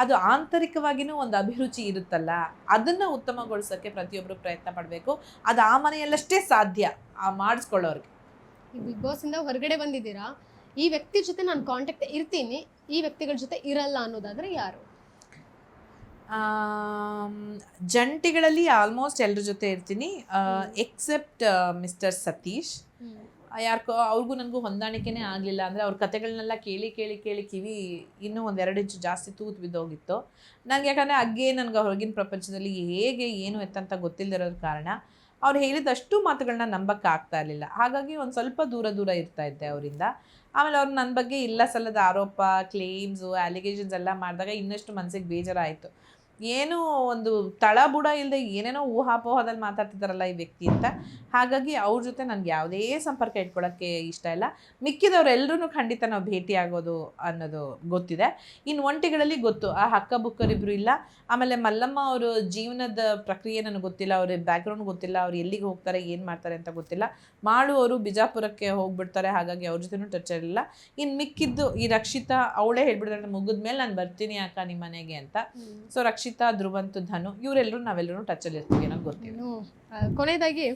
ಅದು ಆಂತರಿಕವಾಗಿನೂ ಒಂದು ಅಭಿರುಚಿ ಇರುತ್ತಲ್ಲ, ಅದನ್ನು ಉತ್ತಮಗೊಳಿಸೋಕ್ಕೆ ಪ್ರತಿಯೊಬ್ಬರು ಪ್ರಯತ್ನ ಪಡಬೇಕು. ಅದು ಆ ಮನೆಯಲ್ಲಷ್ಟೇ ಸಾಧ್ಯ ಮಾಡಿಸ್ಕೊಳ್ಳೋರಿಗೆ. ಈ ಬಿಗ್ ಬಾಸ್ ಇಂದ ಹೊರಗಡೆ ಬಂದಿದ್ದೀರಾ, ಈ ವ್ಯಕ್ತಿ ಜೊತೆ ನಾನು ಕಾಂಟ್ಯಾಕ್ಟ್ ಇರ್ತೀನಿ, ಈ ವ್ಯಕ್ತಿಗಳ ಜೊತೆ ಇರಲ್ಲ ಅನ್ನೋದಾದ್ರೆ ಯಾರು? ಜಂಟಿಗಳಲ್ಲಿ ಆಲ್ಮೋಸ್ಟ್ ಎಲ್ಲರ ಜೊತೆ ಇರ್ತೀನಿ, ಎಕ್ಸೆಪ್ಟ್ ಮಿಸ್ಟರ್ ಸತೀಶ್. ಯಾಕೋ ಅವ್ರಿಗೂ ನನಗೂ ಹೊಂದಾಣಿಕೆನೇ ಆಗಲಿಲ್ಲ. ಅಂದರೆ ಅವ್ರ ಕತೆಗಳನ್ನೆಲ್ಲ ಕೇಳಿ ಕೇಳಿ ಕೇಳಿ ಕಿವಿ ಇನ್ನೂ 1-2 ಇಂಚು ಜಾಸ್ತಿ ತೂತು ಬಿದ್ದೋಗಿತ್ತು ನನಗೆ. ಯಾಕಂದರೆ ನನಗೆ ಹೊರಗಿನ ಪ್ರಪಂಚದಲ್ಲಿ ಹೇಗೆ ಏನು ಎತ್ತಂತ ಗೊತ್ತಿಲ್ಲದಿರೋದ್ರ ಕಾರಣ ಅವ್ರು ಹೇಳಿದಷ್ಟು ಮಾತುಗಳನ್ನ ನಂಬಕ್ಕಾಗ್ತಾ ಇರಲಿಲ್ಲ. ಹಾಗಾಗಿ ಒಂದು ಸ್ವಲ್ಪ ದೂರ ಇರ್ತಾ ಇದ್ದೆ ಅವರಿಂದ. ಆಮೇಲೆ ಅವ್ರು ನನ್ನ ಬಗ್ಗೆ ಇಲ್ಲ ಸಲ್ಲದ ಆರೋಪ, ಕ್ಲೇಮ್ಸು, ಅಲಿಗೇಷನ್ಸ್ ಎಲ್ಲ ಮಾಡಿದಾಗ ಇನ್ನಷ್ಟು ಮನಸ್ಸಿಗೆ ಬೇಜಾರಾಯಿತು. ಏನೂ ಒಂದು ತಳಬುಡ ಇಲ್ಲದೆ ಏನೇನೋ ಊಹಾಪೋಹದಲ್ಲಿ ಮಾತಾಡ್ತಿದ್ದಾರಲ್ಲ ಈ ವ್ಯಕ್ತಿ ಅಂತ. ಹಾಗಾಗಿ ಅವ್ರ ಜೊತೆ ನನಗೆ ಯಾವುದೇ ಸಂಪರ್ಕ ಇಟ್ಕೊಳ್ಳೋಕ್ಕೆ ಇಷ್ಟ ಇಲ್ಲ. ಮಿಕ್ಕಿದವರೆಲ್ಲರೂ ಖಂಡಿತ ನಾವು ಭೇಟಿ ಆಗೋದು ಅನ್ನೋದು ಗೊತ್ತಿದೆ. ಇನ್ನು ಒಂಟಿಗಳಲ್ಲಿ ಗೊತ್ತು, ಆ ಹಕ್ಕಬುಕ್ಕರಿಬ್ಬರು ಇಲ್ಲ. ಆಮೇಲೆ ಮಲ್ಲಮ್ಮ ಅವರು ಜೀವನದ ಪ್ರಕ್ರಿಯೆ ನನಗೆ ಗೊತ್ತಿಲ್ಲ, ಅವ್ರ ಬ್ಯಾಕ್ಗ್ರೌಂಡ್ ಗೊತ್ತಿಲ್ಲ, ಅವ್ರು ಎಲ್ಲಿಗೆ ಹೋಗ್ತಾರೆ, ಏನು ಮಾಡ್ತಾರೆ ಅಂತ ಗೊತ್ತಿಲ್ಲ. ಮಾಳು ಅವರು ಬಿಜಾಪುರಕ್ಕೆ ಹೋಗ್ಬಿಡ್ತಾರೆ, ಹಾಗಾಗಿ ಅವ್ರ ಜೊತೆನೂ ಟಚ್ ಇರಲಿಲ್ಲ. ಇನ್ನು ಮಿಕ್ಕಿದ್ದು ಈ ರಕ್ಷಿತಾ ಅವಳೇ ಹೇಳ್ಬಿಡ್ತಾರೆ ಮುಗಿದ್ಮೇಲೆ ನಾನು ಬರ್ತೀನಿ ಅಕ್ಕ ನಿಮ್ಮ ಮನೆಗೆ ಅಂತ. ಸೊ ರಕ್ಷಿತಾ, ಧ್ರುವಂತು, ಧನು ಇವರೆಲ್ಲರೂ ನಾವೆಲ್ಲರೂ ಟಚಲ್ಲಿ ಇರ್ತೀವಿ ಅನ್ನೋದು ಗೊತ್ತಿಲ್ಲ. ಕೊನೆಯದಾಗಿ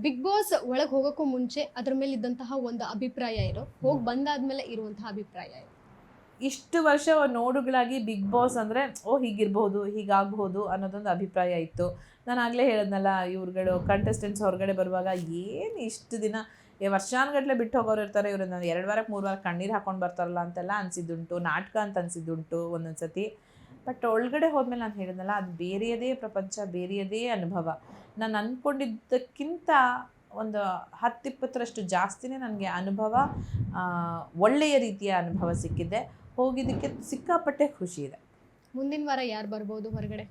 ಬಿಗ್ ಬಾಸ್ ಒಳಗೆ ಹೋಗೋಕ್ಕೂ ಮುಂಚೆ ಅದ್ರ ಮೇಲೆ ಇದ್ದಂತಹ ಒಂದು ಅಭಿಪ್ರಾಯ ಇರೋ, ಹೋಗಿ ಬಂದಾದ್ಮೇಲೆ ಇರುವಂತಹ ಅಭಿಪ್ರಾಯ ಇರೋ. ಇಷ್ಟು ವರ್ಷ ನೋಡುಗಳಾಗಿ ಬಿಗ್ ಬಾಸ್ ಅಂದರೆ ಹೀಗಿರ್ಬೋದು, ಹೀಗಾಗಬಹುದು ಅನ್ನೋದೊಂದು ಅಭಿಪ್ರಾಯ ಇತ್ತು. ನಾನು ಆಗಲೇ ಹೇಳಿದ್ನಲ್ಲ, ಇವ್ರುಗಳು ಕಂಟೆಸ್ಟೆಂಟ್ಸ್ ಹೊರಗಡೆ ಬರುವಾಗ ಏನು ಇಷ್ಟು ದಿನ ವರ್ಷಾನುಗಟ್ಟಲೆ ಬಿಟ್ಟು ಹೋಗೋರು ಇರ್ತಾರೆ, ಇವ್ರು 2 ವಾರಕ್ಕೆ 3 ವಾರಕ್ಕೆ ಕಣ್ಣೀರು ಹಾಕೊಂಡು ಬರ್ತಾರಲ್ಲ ಅಂತೆಲ್ಲ ಅನಿಸಿದ್ದುಂಟು, ನಾಟಕ ಅಂತ ಅನಿಸಿದ್ದುಂಟು ಒಂದೊಂದು ಸತಿ. ಬಟ್ ಒಳಗಡೆ ಹೋದ್ಮೇಲೆ ನಾನು ಹೇಳಿದ್ನಲ್ಲ, ಅದು ಬೇರೆಯದೇ ಪ್ರಪಂಚ, ಬೇರೆಯದೇ ಅನುಭವ. ನಾನು ಅಂದ್ಕೊಂಡಿದ್ದಕ್ಕಿಂತ ಒಂದು 10-20ರಷ್ಟು ಜಾಸ್ತಿನೇ ನನಗೆ ಅನುಭವ, ಒಳ್ಳೆಯ ರೀತಿಯ ಅನುಭವ ಸಿಕ್ಕಿದೆ. ಹೋಗಿದ್ದಕ್ಕೆ ಸಿಕ್ಕಾಪಟ್ಟೆ ಖುಷಿ ಇದೆ. ಮುಂದಿನ ವಾರ ಯಾರು ಬರ್ಬೋದು ಹೊರಗಡೆ?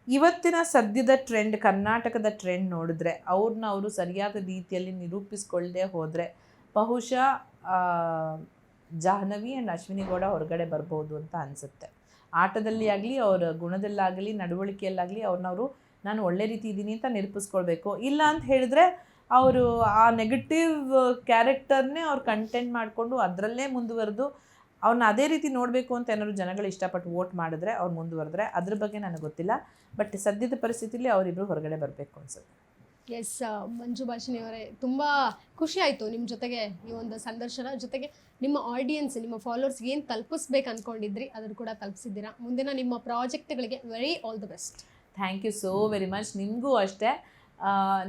ಇವತ್ತಿನ ಸದ್ಯದ ಟ್ರೆಂಡ್, ಕರ್ನಾಟಕದ ಟ್ರೆಂಡ್ ನೋಡಿದ್ರೆ ಅವರು ಸರಿಯಾದ ರೀತಿಯಲ್ಲಿ ನಿರೂಪಿಸ್ಕೊಳ್ಳದೆ ಹೋದರೆ ಬಹುಶಃ ಜಾಹ್ನವಿ ಆ್ಯಂಡ್ ಅಶ್ವಿನಿ ಗೌಡ ಹೊರಗಡೆ ಬರ್ಬೋದು ಅಂತ ಅನಿಸುತ್ತೆ. ಆಟದಲ್ಲಿ ಆಗಲಿ, ಅವರ ಗುಣದಲ್ಲಾಗಲಿ, ನಡವಳಿಕೆಯಲ್ಲಾಗಲಿ ಅವ್ರನ್ನವರು ನಾನು ಒಳ್ಳೆ ರೀತಿ ಇದ್ದೀನಿ ಅಂತ ನಿರೂಪಿಸ್ಕೊಳ್ಬೇಕು. ಇಲ್ಲ ಅಂತ ಹೇಳಿದ್ರೆ ಅವರು ಆ ನೆಗೆಟಿವ್ ಕ್ಯಾರೆಕ್ಟರ್ನೇ ಅವ್ರು ಕಂಟೆಂಟ್ ಮಾಡಿಕೊಂಡು ಅದರಲ್ಲೇ ಮುಂದುವರೆದು ಅವ್ರನ್ನ ಅದೇ ರೀತಿ ನೋಡಬೇಕು ಅಂತ ಏನಾದ್ರು ಜನಗಳು ಇಷ್ಟಪಟ್ಟು ವೋಟ್ ಮಾಡಿದ್ರೆ ಅವ್ರು ಮುಂದುವರೆದ್ರೆ, ಅದ್ರ ಬಗ್ಗೆ ನನಗೆ ಗೊತ್ತಿಲ್ಲ. ಬಟ್ ಸದ್ಯದ ಪರಿಸ್ಥಿತಿಯಲ್ಲಿ ಅವರಿಬ್ಬರು ಹೊರಗಡೆ ಬರಬೇಕು ಅನ್ಸುತ್ತೆ. ಎಸ್, ಮಂಜು ಭಾಷಿಣಿ ಅವರೇ, ತುಂಬ ಖುಷಿ ಆಯಿತು ನಿಮ್ಮ ಜೊತೆಗೆ ಈ ಒಂದು ಸಂದರ್ಶನ. ಜೊತೆಗೆ ನಿಮ್ಮ ಆಡಿಯನ್ಸ್, ನಿಮ್ಮ ಫಾಲೋವರ್ಸ್ಗೆ ಏನು ತಲುಪಿಸ್ಬೇಕು ಅಂದ್ಕೊಂಡಿದ್ರಿ ಅದನ್ನು ಕೂಡ ತಲುಪಿಸಿದ್ದೀರಾ. ಮುಂದಿನ ನಿಮ್ಮ ಪ್ರಾಜೆಕ್ಟ್ಗಳಿಗೆ very all the best. Thank you so very much. ನಿಮಗೂ ಅಷ್ಟೇ.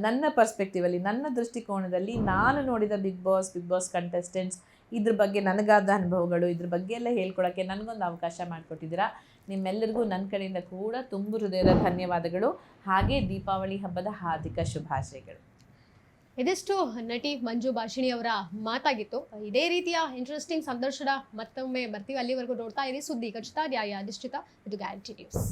ನನ್ನ ಪರ್ಸ್ಪೆಕ್ಟಿವಲ್ಲಿ, ನನ್ನ ದೃಷ್ಟಿಕೋನದಲ್ಲಿ ನಾನು ನೋಡಿದ ಬಿಗ್ ಬಾಸ್ ಕಂಟೆಸ್ಟೆಂಟ್ಸ್, ಇದ್ರ ಬಗ್ಗೆ ನನಗಾದ ಅನುಭವಗಳು, ಇದ್ರ ಬಗ್ಗೆ ಎಲ್ಲ ಹೇಳ್ಕೊಳಕ್ಕೆ ನನಗೊಂದು ಅವಕಾಶ ಮಾಡಿಕೊಟ್ಟಿದ್ದೀರಾ. ನಿಮ್ಮೆಲ್ಲರಿಗೂ ನನ್ನ ಕಡೆಯಿಂದ ಕೂಡ ತುಂಬ ಹೃದಯದ ಧನ್ಯವಾದಗಳು. ಹಾಗೆ ದೀಪಾವಳಿ ಹಬ್ಬದ ಹಾರ್ದಿಕ ಶುಭಾಶಯಗಳು. ಇದಿಷ್ಟು ನಟಿ ಮಂಜು ಭಾಷಿಣಿ ಅವರ ಮಾತಾಗಿತ್ತು. ಇದೇ ರೀತಿಯ ಇಂಟ್ರೆಸ್ಟಿಂಗ್ ಸಂದರ್ಶನ ಮತ್ತೊಮ್ಮೆ ಬರ್ತೀವಿ. ಅಲ್ಲಿವರೆಗೂ ನೋಡ್ತಾ ಇರಿ ಸುದ್ದಿ ಖಚಿತ, ನ್ಯಾಯ ಅಧಿಷ್ಠಿತ. ಇದು ಗ್ಯಾರಂಟಿ ನ್ಯೂಸ್.